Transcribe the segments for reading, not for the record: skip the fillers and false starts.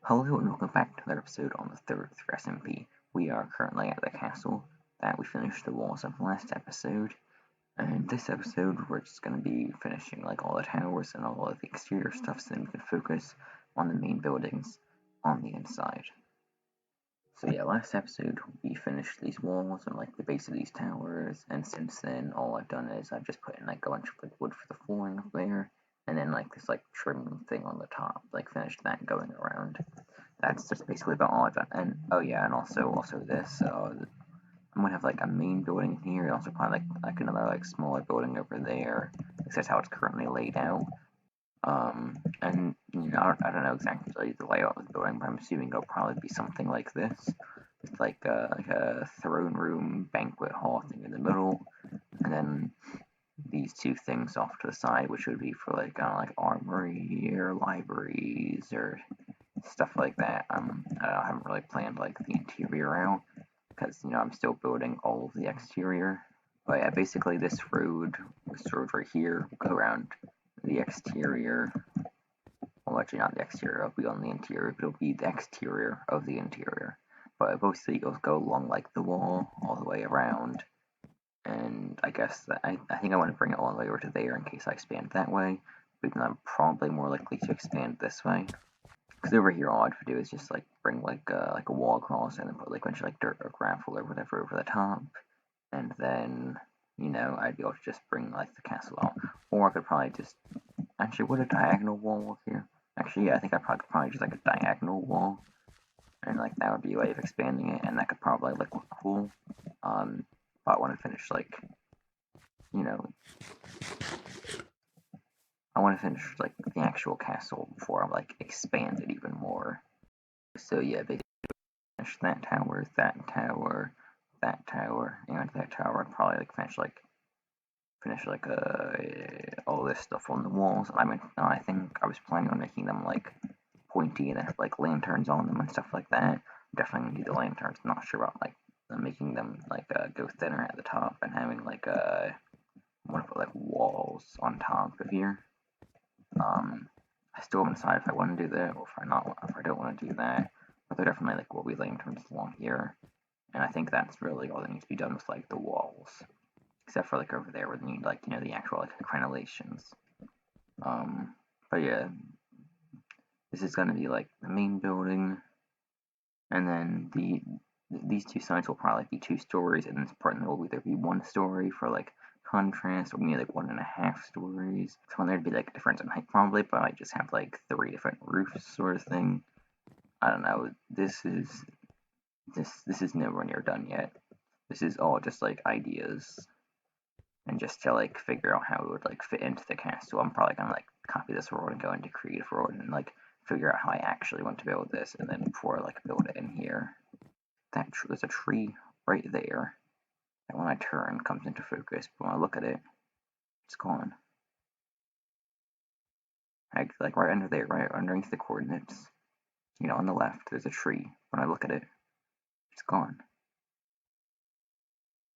Hello and welcome back to another episode on the third for SMP. We are currently at the castle that we finished the walls of last episode, and this episode we're just going to be finishing like all the towers and all of the exterior stuff so then we can focus on the main buildings on the inside. So yeah, last episode we finished these walls and like the base of these towers, and since then all I've done is I've just put in like a bunch of like wood for the flooring up there, and then like this like trim thing on the top, like finished that going around. That's just basically about all I've done. And oh yeah, and also this. I'm gonna have like a main building here, and also probably like another like smaller building over there. That's how it's currently laid out. And you know, I don't know exactly the layout of the building, but I'm assuming it'll probably be something like this, with like a throne room, banquet hall thing in the middle, and then these two things off to the side, which would be for like like armory or libraries or stuff like that. I haven't really planned like the interior out because I'm still building all of the exterior. But yeah, basically this road right here will go around the exterior. Well, actually not the exterior, it'll be on the interior, but it'll be the exterior of the interior. But both seagulls go along like the wall all the way around. And I guess that I think I want to bring it all the way over to there in case I expand that way. But I'm probably more likely to expand this way. Because over here, all I'd do is just like bring like a wall across and then put like a bunch of like dirt or gravel or whatever over the top, and then I'd be able to just bring like the castle out. Or I could probably just would a diagonal wall work here? Actually, yeah, I think I could probably just like a diagonal wall, and like that would be a way of expanding it, and that could probably like look cool. But I want to finish like I want to finish like the actual castle before I like expand it even more. So yeah, basically finish that tower, that tower, that tower, and that tower. I'd probably like finish like all this stuff on the walls. I think I was planning on making them like pointy and have like lanterns on them and stuff like that. Definitely gonna do the lanterns. Not sure about like making them like go thinner at the top and having like I want to put like walls on top of here. I still haven't decided if I want to do that or if I don't want to do that. But there definitely like will be lanterns along here, and I think that's really all that needs to be done with like the walls, except for like over there where they need like the actual like crenellations. But yeah, this is gonna be like the main building, and then these two sides will probably be 2 stories, and this part will either be 1 story for like contrast, or maybe like 1.5 stories. So there'd be like a difference in height probably, but I just have like 3 different roofs sort of thing. I don't know. This is nowhere near done yet. This is all just like ideas, and just to like figure out how it would like fit into the castle. I'm probably gonna like copy this world and go into creative world and like figure out how I actually want to build this, and then before I like build it in here. There's a tree right there that when I turn comes into focus, but when I look at it, it's gone. Like right under there, right underneath the coordinates, on the left, there's a tree. When I look at it, it's gone.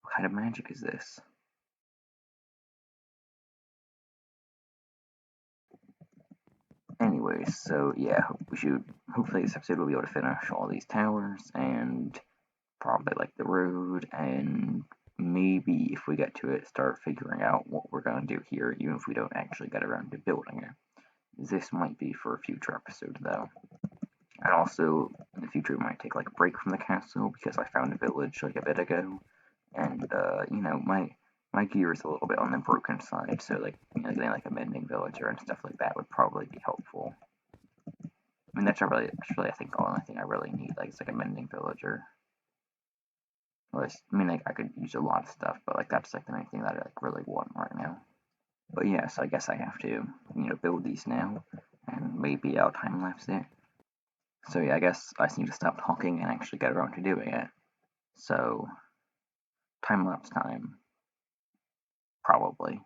What kind of magic is this? Anyways, so yeah, hopefully this episode will be able to finish all these towers and probably like the road, and maybe if we get to it, start figuring out what we're gonna do here, even if we don't actually get around to building it. This might be for a future episode though. And also, in the future, we might take like a break from the castle because I found a village like a bit ago, and my gear is a little bit on the broken side, so like getting like a mending villager and stuff like that would probably be helpful. I mean, that's really I think the only thing I really need, like, is like a mending villager. Or like I could use a lot of stuff, but like that's like the main thing that I like really want right now. But yeah, so I guess I have to build these now, and maybe I'll time lapse it. So yeah, I guess I just need to stop talking and actually get around to doing it. So, time lapse time. Probably.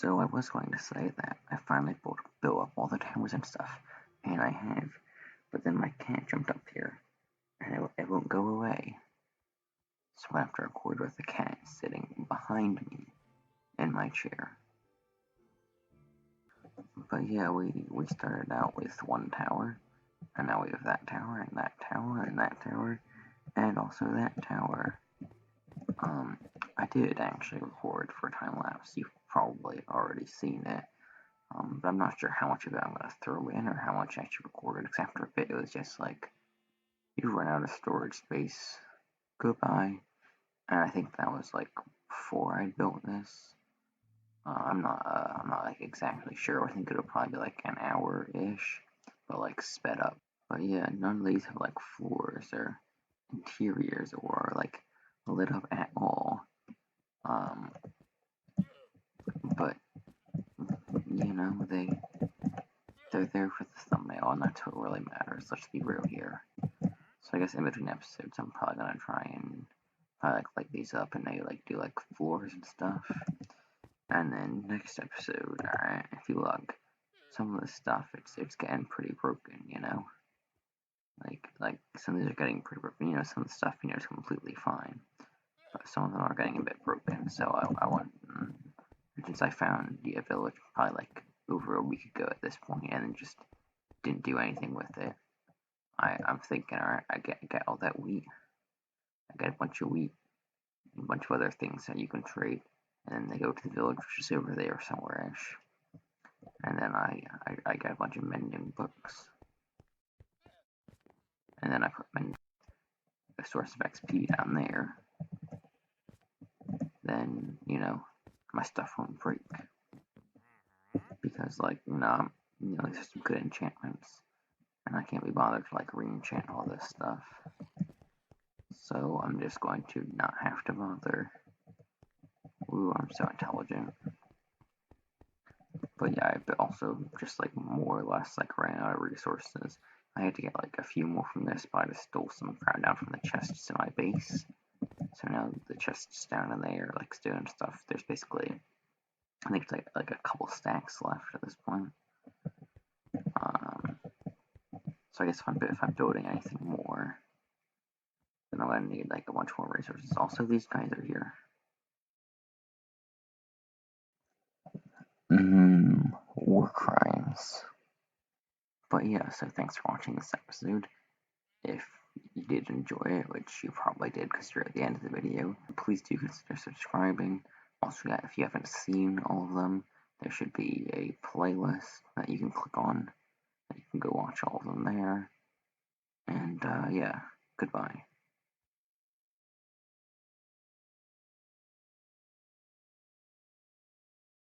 So I was going to say that I finally built up all the towers and stuff, and I have, but then my cat jumped up here, and it won't go away. So I have to record with the cat sitting behind me in my chair. But yeah, we started out with one tower, and now we have that tower, and that tower, and that tower, and also that tower. I did actually record for time lapse. You've probably already seen it. But I'm not sure how much of it I'm going to throw in or how much I actually recorded, because after a bit it was just like, you run out of storage space, goodbye. And I think that was like before I built this. I'm not like exactly sure. I think it'll probably be like an hour-ish, but like sped up. But yeah, none of these have like floors or interiors or like lit up at all. But you know, they're there for the thumbnail, and that's what really matters. Let's be real here. So I guess in between episodes, I'm probably gonna try and like these up and maybe like do like floors and stuff. And then next episode, alright, if you look, some of the stuff it's getting pretty broken, you know. Like some of these are getting pretty broken. You know, some of the stuff is completely fine, but some of them are getting a bit broken. So I want, since I found the village probably like over a week ago at this point, and then just didn't do anything with it. I'm thinking, alright, I get all that wheat. I get a bunch of wheat, and a bunch of other things that you can trade, and then they go to the village, which is over there somewhere-ish. And then I get a bunch of mending books. And then I put a source of XP down there. Then, you know, my stuff won't break. Because, like, there's some good enchantments. And I can't be bothered to, like, re-enchant all this stuff. So I'm just going to not have to bother. Ooh, I'm so intelligent. But yeah, I've also just, like, more or less, like, ran out of resources. I had to get, like, a few more from this, but I just stole some crap down from the chests in my base. So now the chests down in there, like, stone and stuff, there's basically, I think it's like a couple stacks left at this point. So I guess if I'm building anything more, then I'm gonna need like a bunch more resources. Also, these guys are here. War crimes. But yeah, so thanks for watching this episode. If you did enjoy it, which you probably did because you're at the end of the video, please do consider subscribing. Also, yeah, if you haven't seen all of them, there should be a playlist that you can click on. You can go watch all of them there. And yeah, goodbye.